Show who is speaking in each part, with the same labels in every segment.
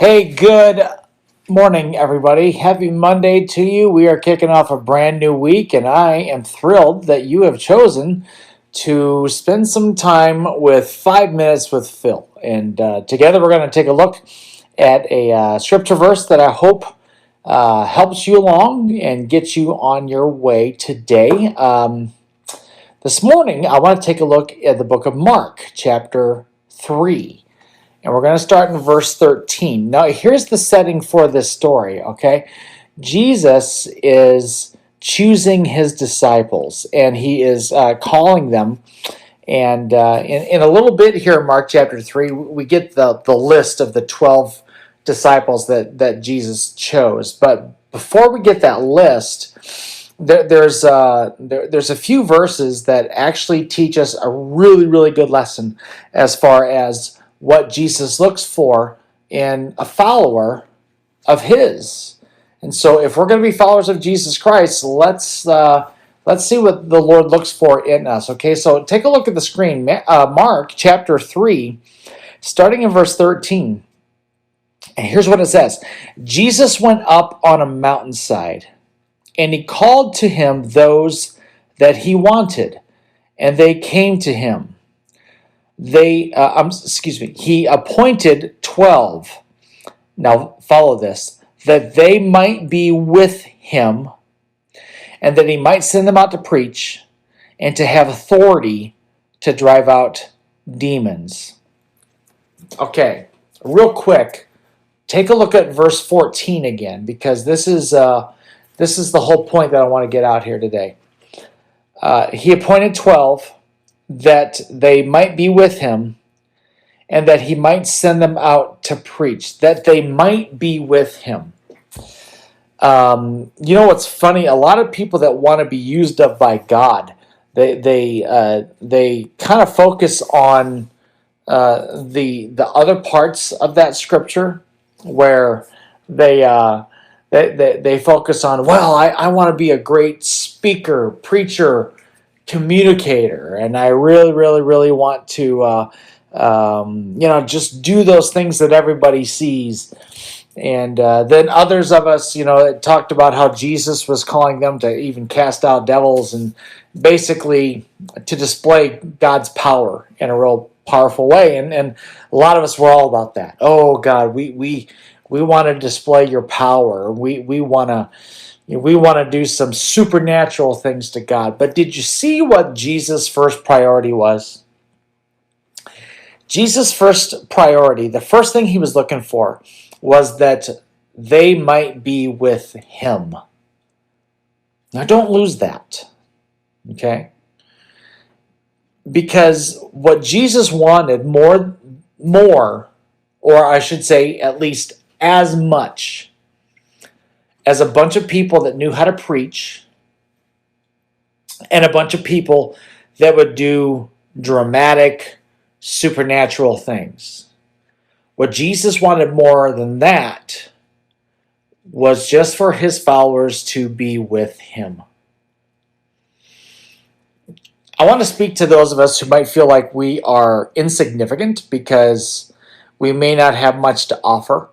Speaker 1: Hey, good morning, everybody. Happy Monday to you. We are kicking off a brand new week, and I am thrilled that you have chosen to spend some time with 5 minutes with Phil. And together we're going to take a look at a scripture verse that I hope helps you along and gets you on your way today. This morning, I want to take a look at the book of Mark, chapter 3. And we're going to start in verse 13. Now, here's the setting for this story, okay? Jesus is choosing his disciples, and he is calling them. And in a little bit here in Mark chapter 3, we get the list of the 12 disciples that Jesus chose. But before we get that list, there's a few verses that actually teach us a really, really good lesson as far as what Jesus looks for in a follower of his. And so if we're going to be followers of Jesus Christ, let's see what the Lord looks for in us. Okay, so take a look at the screen. Mark chapter 3, starting in verse 13. And here's what it says. Jesus went up on a mountainside, and he called to him those that he wanted, and they came to him. He appointed 12. Now follow this, that they might be with him, and that he might send them out to preach, and to have authority to drive out demons. Okay, real quick, take a look at verse 14 again, because this is the whole point that I want to get out here today. He appointed 12 that they might be with him, and that he might send them out to preach, that they might be with him. You know what's funny? A lot of people that want to be used of by God, they kind of focus on the other parts of that scripture where they focus on, well, I want to be a great speaker, preacher, communicator, and I really, really, really want to just do those things that everybody sees. And then others of us, talked about how Jesus was calling them to even cast out devils and basically to display God's power in a real powerful way. And a lot of us were all about that. Oh God, we want to display your power. We want to do some supernatural things to God. But did you see what Jesus' first priority was? Jesus' first priority, the first thing he was looking for, was that they might be with him. Now don't lose that, okay? Because what Jesus wanted more, or I should say at least as much, as a bunch of people that knew how to preach, and a bunch of people that would do dramatic, supernatural things. What Jesus wanted more than that was just for his followers to be with him. I want to speak to those of us who might feel like we are insignificant because we may not have much to offer,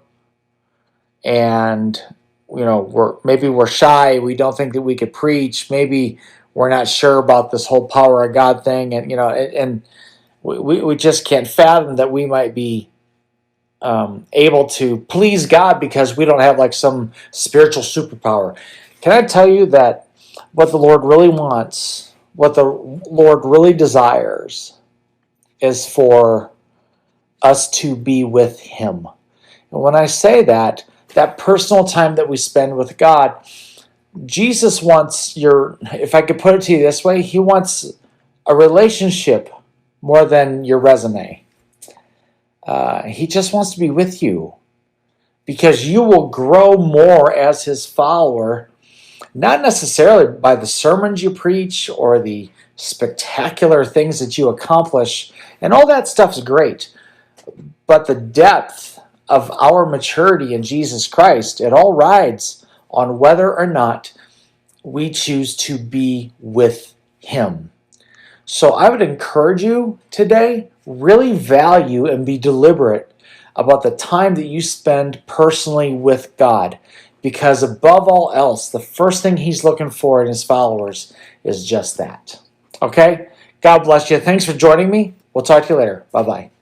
Speaker 1: and we're shy. We don't think that we could preach. Maybe we're not sure about this whole power of God thing, and we just can't fathom that we might be able to please God because we don't have like some spiritual superpower. Can I tell you that what the Lord really wants, what the Lord really desires, is for us to be with him. And when I say that personal time that we spend with God, Jesus wants if I could put it to you this way, he wants a relationship more than your resume. He just wants to be with you because you will grow more as his follower, not necessarily by the sermons you preach or the spectacular things that you accomplish, and all that stuff is great, but the depth of our maturity in Jesus Christ, it all rides on whether or not we choose to be with him. So I would encourage you today, really value and be deliberate about the time that you spend personally with God. Because above all else, the first thing He's looking for in His followers is just that. Okay? God bless you. Thanks for joining me. We'll talk to you later. Bye bye.